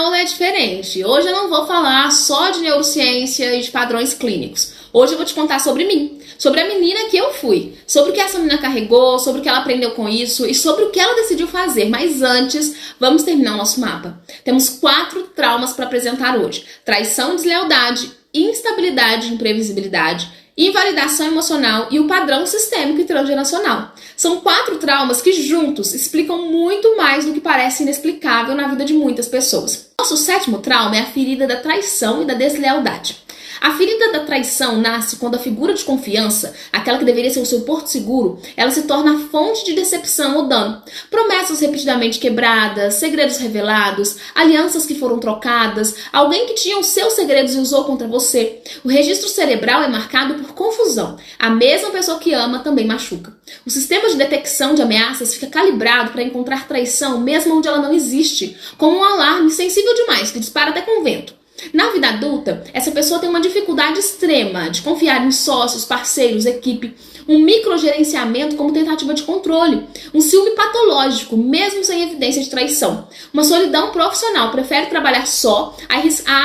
aula é diferente. Hoje eu não vou falar só de neurociência e de padrões clínicos. Hoje eu vou te contar sobre mim, sobre a menina que eu fui, sobre o que essa menina carregou, sobre o que ela aprendeu com isso e sobre o que ela decidiu fazer. Mas antes, vamos terminar o nosso mapa. Temos 4 traumas para apresentar hoje: traição e deslealdade, instabilidade e imprevisibilidade, invalidação emocional e o padrão sistêmico e transgeracional. São 4 traumas que juntos explicam muito mais do que parece inexplicável na vida de muitas pessoas. Nosso 7º trauma é a ferida da traição e da deslealdade. A ferida da traição nasce quando a figura de confiança, aquela que deveria ser o seu porto seguro, ela se torna a fonte de decepção ou dano. Promessas repetidamente quebradas, segredos revelados, alianças que foram trocadas, alguém que tinha os seus segredos e usou contra você. O registro cerebral é marcado por confusão. A mesma pessoa que ama também machuca. O sistema de detecção de ameaças fica calibrado para encontrar traição mesmo onde ela não existe, como um alarme sensível demais que dispara até com vento. Na vida adulta, essa pessoa tem uma dificuldade extrema de confiar em sócios, parceiros, equipe, um microgerenciamento como tentativa de controle, um ciúme patológico, mesmo sem evidência de traição, uma solidão profissional, prefere trabalhar só a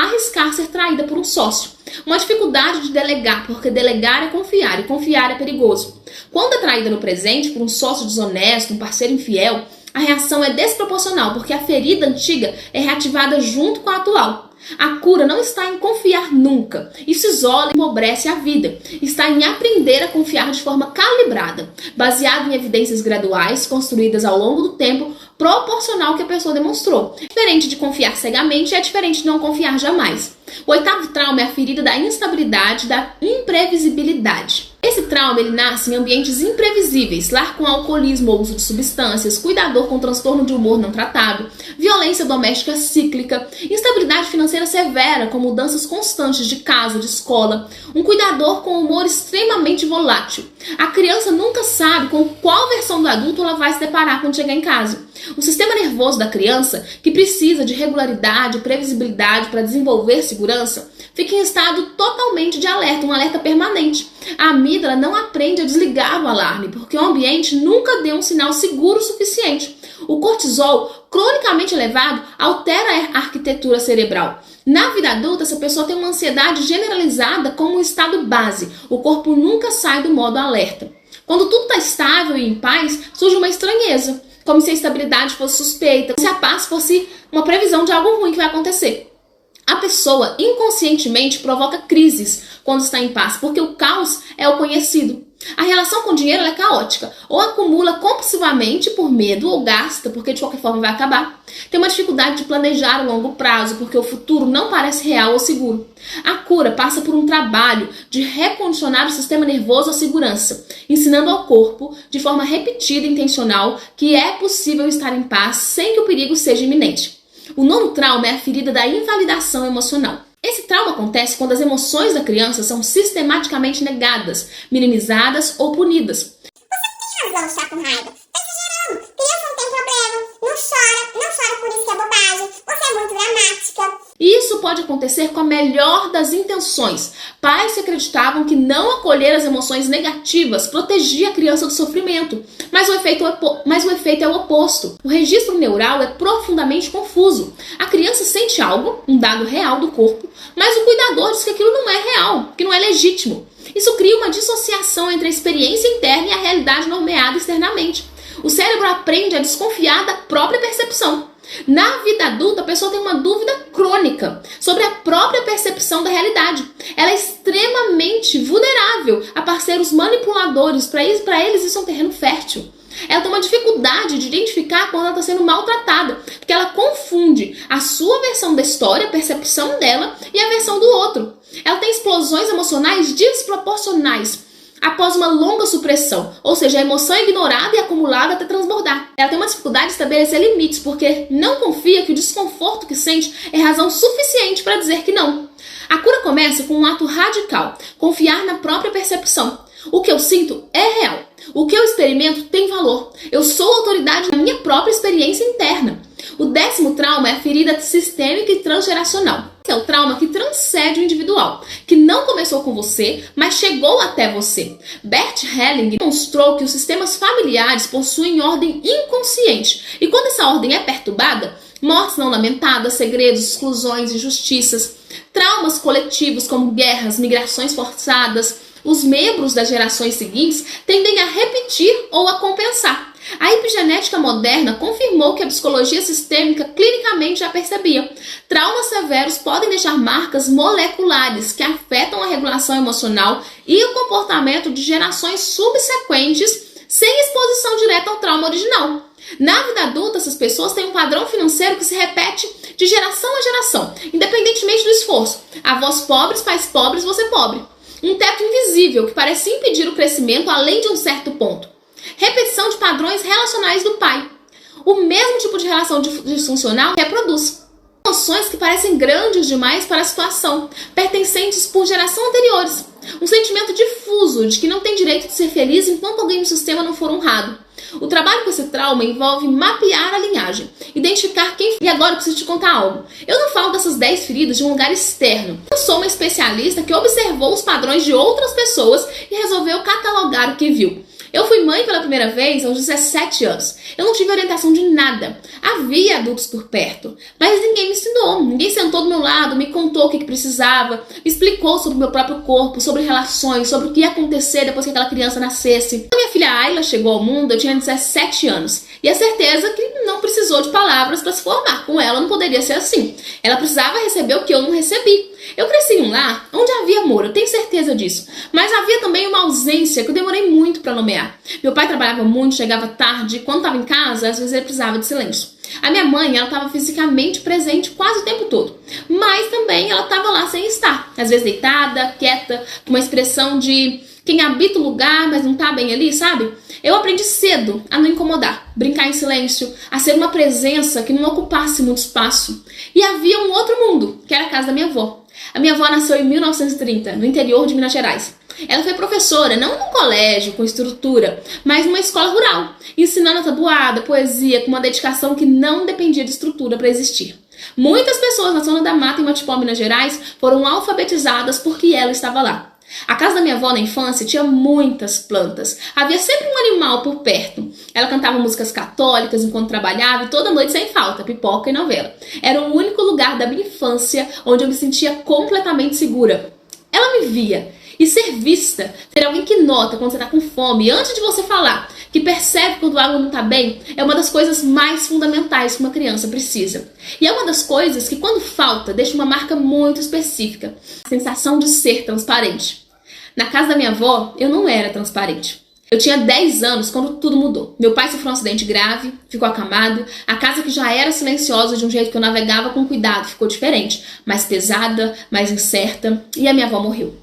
arriscar ser traída por um sócio, uma dificuldade de delegar, porque delegar é confiar e confiar é perigoso. Quando é traída no presente por um sócio desonesto, um parceiro infiel, a reação é desproporcional, porque a ferida antiga é reativada junto com a atual. A cura não está em confiar nunca. Isso isola e empobrece a vida. Está em aprender a confiar de forma calibrada, baseado em evidências graduais, construídas ao longo do tempo, proporcional ao que a pessoa demonstrou. Diferente de confiar cegamente, é diferente de não confiar jamais. O 8º trauma é a ferida da instabilidade, da imprevisibilidade. Esse trauma ele nasce em ambientes imprevisíveis, lar com alcoolismo ou uso de substâncias, cuidador com transtorno de humor não tratado, violência doméstica cíclica, instabilidade financeira severa com mudanças constantes de casa, de escola, um cuidador com humor extremamente volátil. A criança nunca sabe com qual versão do adulto ela vai se deparar quando chegar em casa. O sistema nervoso da criança, que precisa de regularidade e previsibilidade para desenvolver segurança, fica em estado totalmente de alerta, um alerta permanente. A amígdala não aprende a desligar o alarme, porque o ambiente nunca deu um sinal seguro o suficiente. O cortisol, cronicamente elevado, altera a arquitetura cerebral. Na vida adulta, essa pessoa tem uma ansiedade generalizada como um estado base. O corpo nunca sai do modo alerta. Quando tudo está estável e em paz, surge uma estranheza, como se a estabilidade fosse suspeita, como se a paz fosse uma previsão de algo ruim que vai acontecer. A pessoa inconscientemente provoca crises quando está em paz, porque o caos é o conhecido. A relação com o dinheiro é caótica, ou acumula compulsivamente por medo, ou gasta porque de qualquer forma vai acabar. Tem uma dificuldade de planejar a longo prazo, porque o futuro não parece real ou seguro. A cura passa por um trabalho de recondicionar o sistema nervoso à segurança, ensinando ao corpo, de forma repetida e intencional, que é possível estar em paz sem que o perigo seja iminente. O 9º trauma é a ferida da invalidação emocional. Esse trauma acontece quando as emoções da criança são sistematicamente negadas, minimizadas ou punidas. Você tem razão de estar com raiva. Tá exagerando. Criança não tem problema. Não chora por isso que é bobagem. Você é muito dramática. Isso pode acontecer com a melhor das intenções. Pais que acreditavam que não acolher as emoções negativas protegia a criança do sofrimento, mas o efeito é o oposto. O registro neural é profundamente confuso. A criança sente algo, um dado real do corpo, mas o cuidador diz que aquilo não é real, que não é legítimo. Isso cria uma dissociação entre a experiência interna e a realidade normeada externamente. O cérebro aprende a desconfiar da própria percepção. Na vida adulta, a pessoa tem uma dúvida crônica sobre a própria percepção da realidade. Ela é extremamente vulnerável a parceiros manipuladores. Para eles, isso é um terreno fértil. Ela tem uma dificuldade de identificar quando ela está sendo maltratada, porque ela confunde a sua versão da história, a percepção dela, e a versão do outro. Ela tem explosões emocionais desproporcionais após uma longa supressão, ou seja, a emoção é ignorada e acumulada até transbordar. Ela tem uma dificuldade de estabelecer limites, porque não confia que o desconforto que sente é razão suficiente para dizer que não. A cura começa com um ato radical, confiar na própria percepção. O que eu sinto é real. O que eu experimento tem valor. Eu sou autoridade na minha própria experiência interna. O 10º trauma é a ferida sistêmica e transgeracional. É o trauma que transcende o individual, que não começou com você, mas chegou até você. Bert Helling demonstrou que os sistemas familiares possuem ordem inconsciente, e quando essa ordem é perturbada, mortes não lamentadas, segredos, exclusões, injustiças, traumas coletivos como guerras, migrações forçadas. Os membros das gerações seguintes tendem a repetir ou a compensar. A epigenética moderna confirmou que a psicologia sistêmica clinicamente já percebia. Traumas severos podem deixar marcas moleculares que afetam a regulação emocional e o comportamento de gerações subsequentes sem exposição direta ao trauma original. Na vida adulta, essas pessoas têm um padrão financeiro que se repete de geração a geração, independentemente do esforço. Avós pobres, pais pobres, você pobre. Um teto invisível que parece impedir o crescimento além de um certo ponto. Repetição de padrões relacionais do pai. O mesmo tipo de relação disfuncional reproduz. Emoções que parecem grandes demais para a situação, pertencentes por gerações anteriores. Um sentimento difuso de que não tem direito de ser feliz enquanto alguém no sistema não for honrado. O trabalho com esse trauma envolve mapear a linhagem, identificar quem... E agora eu preciso te contar algo. Eu não falo dessas 10 feridas de um lugar externo. Eu sou uma especialista que observou os padrões de outras pessoas e resolveu catalogar o que viu. Eu fui mãe pela primeira vez aos 17 anos. Eu não tive orientação de nada. Havia adultos por perto, mas ninguém me ensinou. Ninguém sentou do meu lado, me contou o que precisava, me explicou sobre o meu próprio corpo, sobre relações, sobre o que ia acontecer depois que aquela criança nascesse. Quando minha filha Ayla chegou ao mundo, eu tinha 17 anos. E a certeza que não precisou de palavras para se formar. Com ela não poderia ser assim. Ela precisava receber o que eu não recebi. Eu cresci em um lar onde havia amor, eu tenho certeza disso. Mas havia também uma ausência que eu demorei muito para nomear. Meu pai trabalhava muito, chegava tarde, e quando estava em casa, às vezes ele precisava de silêncio. A minha mãe, ela estava fisicamente presente quase o tempo todo. Mas também ela estava lá sem estar. Às vezes deitada, quieta, com uma expressão de quem habita o lugar, mas não está bem ali, sabe? Eu aprendi cedo a não incomodar, brincar em silêncio, a ser uma presença que não ocupasse muito espaço. E havia um outro mundo, que era a casa da minha avó. A minha avó nasceu em 1930, no interior de Minas Gerais. Ela foi professora, não num colégio com estrutura, mas numa escola rural, ensinando a tabuada, poesia, com uma dedicação que não dependia de estrutura para existir. Muitas pessoas na zona da mata em Matipó, Minas Gerais, foram alfabetizadas porque ela estava lá. A casa da minha avó na infância tinha muitas plantas. Havia sempre um animal por perto. Ela cantava músicas católicas enquanto trabalhava e toda noite sem falta, pipoca e novela. Era o único lugar da minha infância onde eu me sentia completamente segura. Ela me via. E ser vista, ter alguém que nota quando você está com fome, antes de você falar, que percebe quando algo não está bem, é uma das coisas mais fundamentais que uma criança precisa. E é uma das coisas que, quando falta, deixa uma marca muito específica. A sensação de ser transparente. Na casa da minha avó, eu não era transparente. Eu tinha 10 anos quando tudo mudou. Meu pai sofreu um acidente grave, ficou acamado. A casa que já era silenciosa de um jeito que eu navegava com cuidado ficou diferente. Mais pesada, mais incerta. E a minha avó morreu.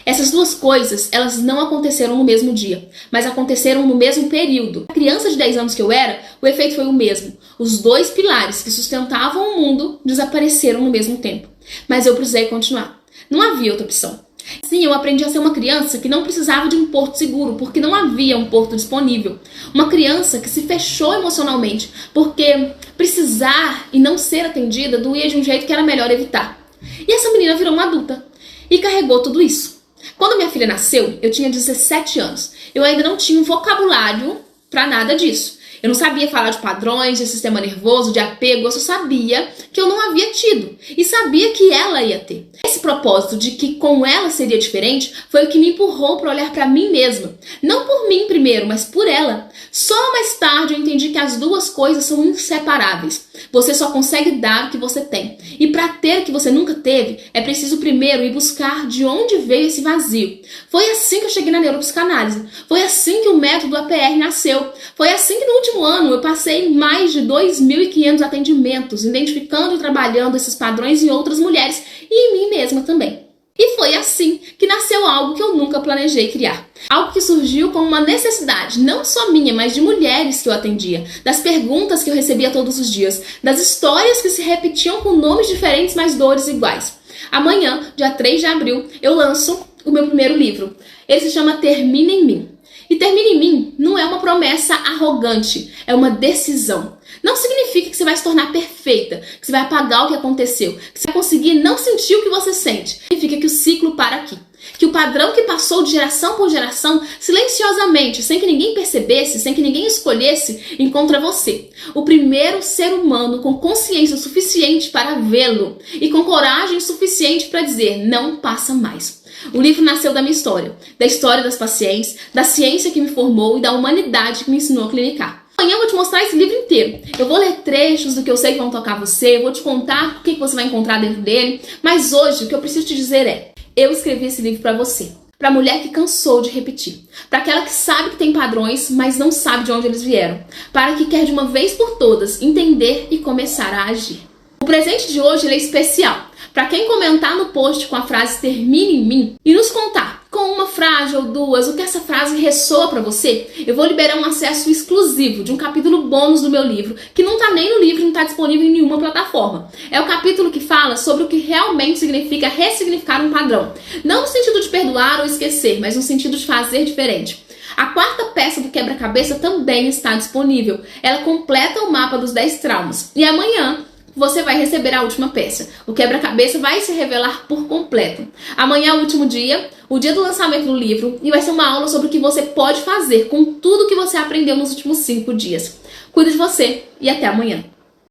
Essas duas coisas, elas não aconteceram no mesmo dia, mas aconteceram no mesmo período. A criança de 10 anos que eu era, o efeito foi o mesmo. Os dois pilares que sustentavam o mundo desapareceram no mesmo tempo. Mas eu precisei continuar. Não havia outra opção. Sim, eu aprendi a ser uma criança que não precisava de um porto seguro, porque não havia um porto disponível. Uma criança que se fechou emocionalmente, porque precisar e não ser atendida doía de um jeito que era melhor evitar. E essa menina virou uma adulta e carregou tudo isso. Quando minha filha nasceu, eu tinha 17 anos. Eu ainda não tinha um vocabulário para nada disso. Eu não sabia falar de padrões, de sistema nervoso, de apego. Eu só sabia que eu não havia tido. E sabia que ela ia ter. Esse propósito de que com ela seria diferente foi o que me empurrou para olhar para mim mesma. Não por mim primeiro, mas por ela. Só mais tarde eu entendi que as duas coisas são inseparáveis. Você só consegue dar o que você tem. E para ter o que você nunca teve, é preciso primeiro ir buscar de onde veio esse vazio. Foi assim que eu cheguei na neuropsicanálise. Foi assim que o método APR nasceu. Foi assim que no último ano eu passei mais de 2.500 atendimentos, identificando e trabalhando esses padrões em outras mulheres e em mim mesma também. E foi assim que nasceu algo que eu nunca planejei criar. Algo que surgiu como uma necessidade, não só minha, mas de mulheres que eu atendia, das perguntas que eu recebia todos os dias, das histórias que se repetiam com nomes diferentes, mas dores iguais. Amanhã, dia 3 de abril, eu lanço o meu primeiro livro. Ele se chama Termina em Mim. E Termina em Mim não é uma promessa arrogante, é uma decisão. Não significa que que você vai se tornar perfeita, que você vai apagar o que aconteceu, que você vai conseguir não sentir o que você sente. Significa que o ciclo para aqui. Que o padrão que passou de geração por geração, silenciosamente, sem que ninguém percebesse, sem que ninguém escolhesse, encontra você. O primeiro ser humano com consciência suficiente para vê-lo e com coragem suficiente para dizer, não passa mais. O livro nasceu da minha história, da história das pacientes, da ciência que me formou e da humanidade que me ensinou a clinicar. Amanhã eu vou te mostrar esse livro inteiro. Eu vou ler trechos do que eu sei que vão tocar você, eu vou te contar o que você vai encontrar dentro dele, mas hoje o que eu preciso te dizer é, eu escrevi esse livro para você, para a mulher que cansou de repetir, para aquela que sabe que tem padrões, mas não sabe de onde eles vieram, para que quer de uma vez por todas entender e começar a agir. O presente de hoje ele é especial, para quem comentar no post com a frase termine em mim e nos contar com uma frase ou duas o que essa frase ressoa para você, eu vou liberar um acesso exclusivo de um capítulo bônus do meu livro, que não tá nem no livro, não tá disponível em nenhuma plataforma. É o capítulo que fala sobre o que realmente significa ressignificar um padrão. Não no sentido de perdoar ou esquecer, mas no sentido de fazer diferente. A quarta peça do quebra-cabeça também está disponível. Ela completa o mapa dos 10 traumas. E amanhã você vai receber a última peça. O quebra-cabeça vai se revelar por completo. Amanhã é o último dia, o dia do lançamento do livro, e vai ser uma aula sobre o que você pode fazer com tudo que você aprendeu nos últimos 5 dias. Cuida de você e até amanhã.